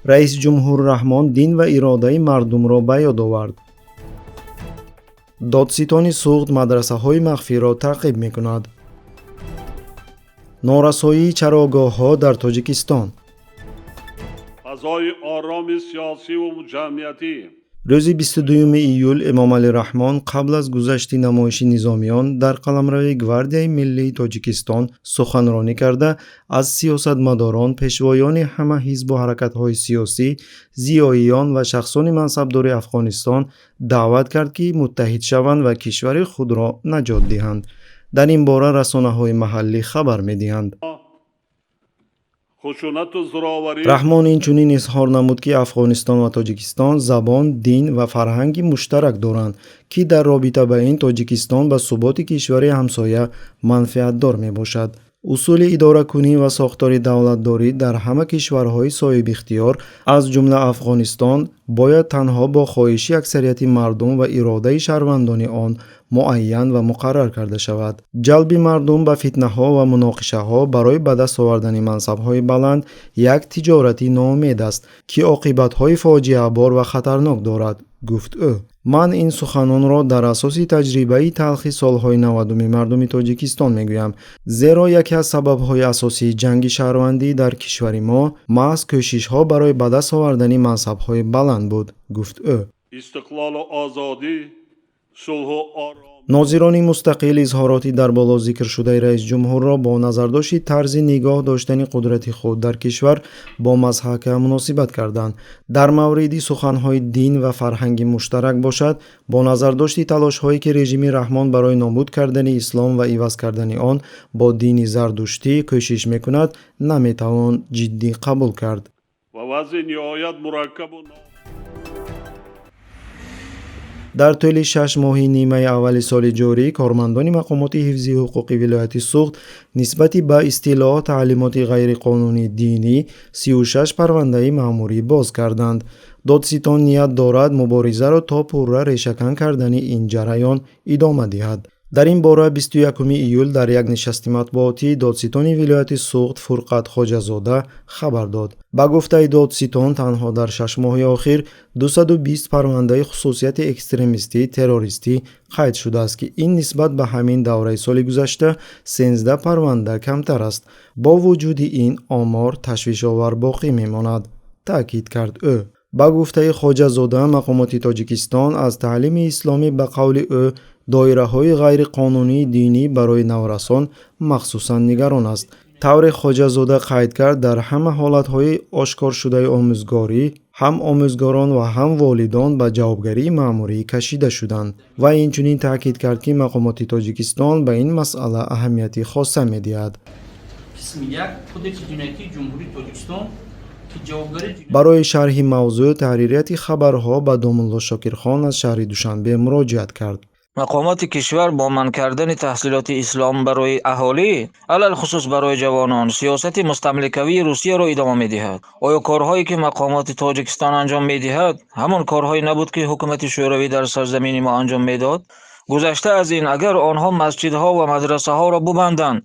раис ҷумҳур Раҳмон дин ва иродаи мардумро ба ёд овард. додситони суғд мадрасаҳои махфиро таъқиб мекунад. норасоии чарогоҳҳо дар Тоҷикистон. фазои ороми сиёсиву ҷамъиятӣ. рӯзи 22 июл Эмомалӣ Раҳмон қабл аз гузашти намоиши низомиён дар қаламрави Гвардияи Миллии Тоҷикистон суханронӣ карда, аз сиёсатмадорон, пешвоёни ҳама ҳизбу ҳаракатҳои сиёсӣ, зиёиён ва шахсони мансабдори Афғонистон даъват кард, ки муттаҳид шаванд ва кишвари худро наҷот диҳанд. дар ин бора расонаҳои маҳаллӣ хабар медиҳанд. раҳмон инчунин изҳор намуд, ки Афғонистон ва Тоҷикистон забон, дин ва фарҳанги муштарак доранд, ки дар робита ба ин Тоҷикистон ба суботи кишвари ҳамсоя манфиатдор мебошад. усули идоракунӣ ва сохтори давлатдорӣ дар ҳама кишварҳои соҳибихтиёр, аз ҷумла Афғонистон, бояд танҳо бо хоҳиши аксарияти мардум ва иродаи шаҳрвандони он муайян ва муқаррар карда шавад. ҷалби мардум ба фитнаҳо ва муноқишаҳо барои ба даст овардани мансабҳои баланд як тиҷорати ноумед аст, ки оқибатҳои фоҷиабор ва хатарнок дорад, гуфт ӯ. ман ин суханонро дар асоси таҷрибаи талхи солҳои 90-уми мардуми Тоҷикистон мегӯям, зеро яке аз сабабҳои асосии ҷанги шаҳрвандӣ дар кишвари мо маҳз кӯшишҳо барои ба даст овардани мансабҳои баланд буд, гуфт ӯ. истиқлолу озодӣ, сулҳу ором. нозирони мустақил изҳороти дар боло зикршудаи раис ҷумҳурро бо назардошти тарзи нигоҳ доштани қудрати худ дар кишвар бо мазҳака муносибат карданд. дар мавриди суханҳои дин ва фарҳанги муштарак бошад, бо назардошти талошҳое ки режими Раҳмон барои нобуд кардани ислом ва иваз кардани он бо дини зардуштӣ кӯшиш мекунад, наметавон ҷиддӣ қабул кард. дар тӯли 6 моҳи нимаи аввали соли ҷорӣ, кормандони мақомоти ҳифзи ҳуқуқи вилояти Суғд нисбати ба истилоъ таълимоти ғайриқонунии динӣ 36 парвандаи маъмурӣ боз карданд. додситон ният дорад муборизаро то пурра решакан кардани ин ҷараён идома диҳад. дар ин бора 21 июл дар як нишасти матбуотӣ додситони вилояти Суғд Фурқат Хоҷазода хабар дод. ба гуфтаи додситон, танҳо дар 6 моҳи охир 220 парвандаи хусусияти экстремистӣ, террористӣ қайд шудааст, ки ин нисбат ба ҳамин давраи соли гузашта 13 парванда камтар аст. бо вуҷуди ин омор ташвишовар боқӣ мемонад, таъкид кард ӯ. ба гуфтаи Хоҷазода, мақомоти Тоҷикистон аз таълими исломӣ ба қавли ӯ доираҳои ғайриқонунии динӣ барои наврасон махсусан нигарон аст. тавре Хоҷазода қайд кард, дар ҳама ҳолатҳои ошкоршудаи омӯзгорӣ ҳам омӯзгорон ва ҳам волидон ба ҷавобгарии маъмурӣ кашида шуданд. ва инчунин таъкид кард, ки мақомоти Тоҷикистон ба ин масъала аҳамияти хоса медиҳад. барои шарҳи мавзӯъ, таҳририяти хабарҳо ба Домулло Шокирхон аз шаҳри Душанбе муроҷиат кард. мақомоти кишвар бо манъ кардани таҳсилоти ислом барои аҳолӣ, алалхусус барои ҷавонон, сиёсати мустамликавии Русияро идома медиҳад. оё корҳое ки мақомоти Тоҷикистон анҷом медиҳад, ҳамон корҳое набуд, ки ҳукумати шӯравӣ дар сарзамини мо анҷом медод? гузашта аз ин, агар онҳо масҷидҳо ва мадрасаҳоро бубанданд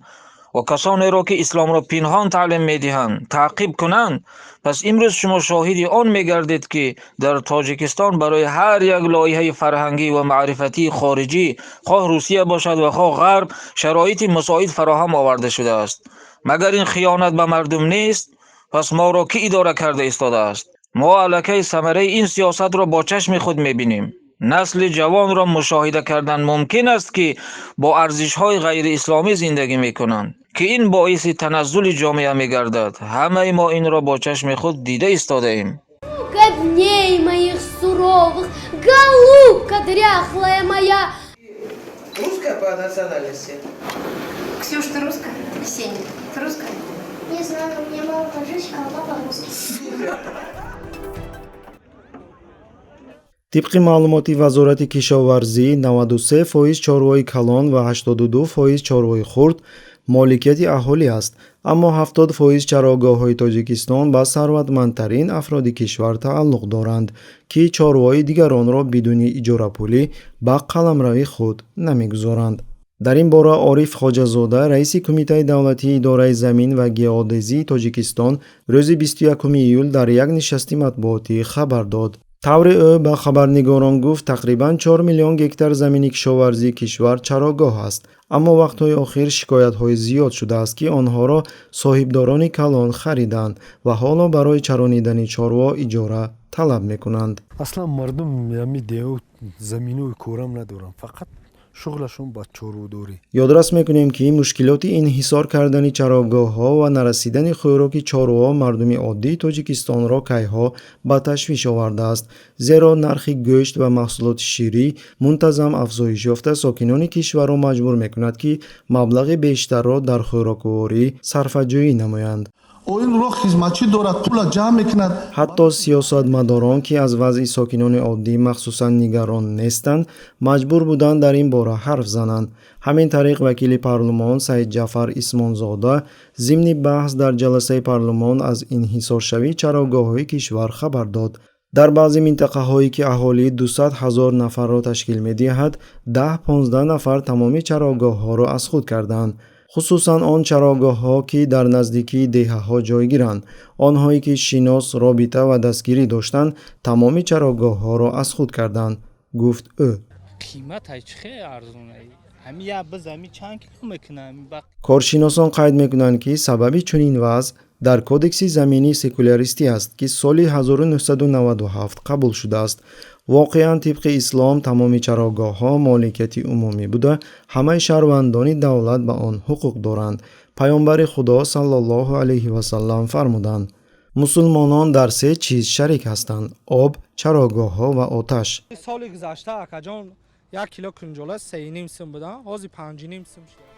ва касонеро ки исломро пинҳон таълим медиҳанд таъқиб кунанд, пас имрӯз шумо шоҳиди он мегардед, ки дар Тоҷикистон барои ҳар як лоиҳаи фарҳангӣ ва маърифатии хориҷӣ, хоҳ Русия бошад ва хоҳ Ғарб, шароити мусоид фароҳам оварда шудааст. магар ин хиёнат ба мардум нест? пас моро кӣ идора карда истодааст? мо аллакай самараи ин сиёсатро бо чашми худ мебинем. насли ҷавонро мушоҳида кардан мумкин аст, ки бо арзишҳои ғайриисломӣ зиндагӣ мекунанд, ки ин боиси таназзули ҷомеа мегардад. ҳамаи мо инро бо чашми худ дида истодаем. Дней моих суровых, голубка дряхлая моя. Русская по национальности? Ксюш, ты русская? Ксения, ты русская? Не знаю, у меня мама таджичка, а папа русский. طبق معلومات وزارت کشاورزی 93% چاروهای کلان و 82% چاروهای خرد مالکیت اهالی است، اما 70% چراگاه‌های تاجیکستان به ثروتمندترین افراد کشور تعلق دارند که چاروهای دیگران را بدون اجاره پولی به قلمرو خود نمیگذارند. дар ин бора Ориф Хоҷазода, раиси Кумитаи давлатии идораи замин ва геодезии Тоҷикистон рӯзи 21 июл дар як нишасти матбуотӣ хабар дод. таври ӯ ба хабарнигорон гуфт тақрибан 4 миллион гектар замини кишоварзии кишвар чарогоҳ аст, аммо вақтҳои охир шикоятҳои зиёд шудааст, ки онҳоро соҳибдорони калон хариданд ва ҳоло барои чаронидани чорво иҷора талаб мекунанд. аслан мардум ями деҳот заминои корам надоранд, фақат шуғлашон ба чорводорӣ. ёдрас мекунем, ки мушкилоти инҳисор кардани чарогоҳҳо ва нарасидани хӯроки чорво мардуми оддии Тоҷикистонро кайҳо ба ташвиш овардааст, зеро нархи гӯшт ва маҳсулоти ширӣ мунтазам афзоиш ёфта сокинони кишварро маҷбур мекунад, ки маблағи бештарро дар хӯрокворӣ сарфаҷӯӣ намоянд. این رو خدمتچی دارد پول جمع میکند. ҳатто сиёсатмадорон, ки аз вазъи сокинони оддӣ махсусан нигарон нестанд, маҷбур буданд дар ин бора ҳарф зананд. ҳамин тариқ вакили парлумон Саидҷафар Исмонзода зимни баҳс дар ҷаласаи парлумон аз инҳисоршавии чарогоҳҳои кишвар хабар дод. дар баъзе минтақаҳое, ки аҳолӣ 200 000 нафарро ташкил медиҳад, 10-15 нафар тамоми чарогоҳҳоро аз худ карданд. хусусан он чарогоҳҳо, ки дар наздикии деҳаҳо ҷойгиранд. онҳое, ки шинос, робита ва дастгирӣ доштанд, тамоми чарогоҳҳоро аз худ карданд, гуфт ӯ. коршиносон қайд мекунанд, ки сабаби чунин вазъ дар кодекси заминии секуляристӣ аст, ки соли 1997 қабул шудааст. воқеан тибқи ислом тамоми чарогоҳҳо моликияти умумӣ буда, ҳамаи шаҳрвандони давлат ба он ҳуқуқ доранд. паёнбари худо саллаллоҳу алайҳи васаллам фармуданд: мусулмонон дар се чиз шарик ҳастанд: об, чарогоҳҳо ва оташ. соли гузашта акаҷон 1 кило кунҷола 3.5 сум буда, ҳозир 5.5 сум шуд.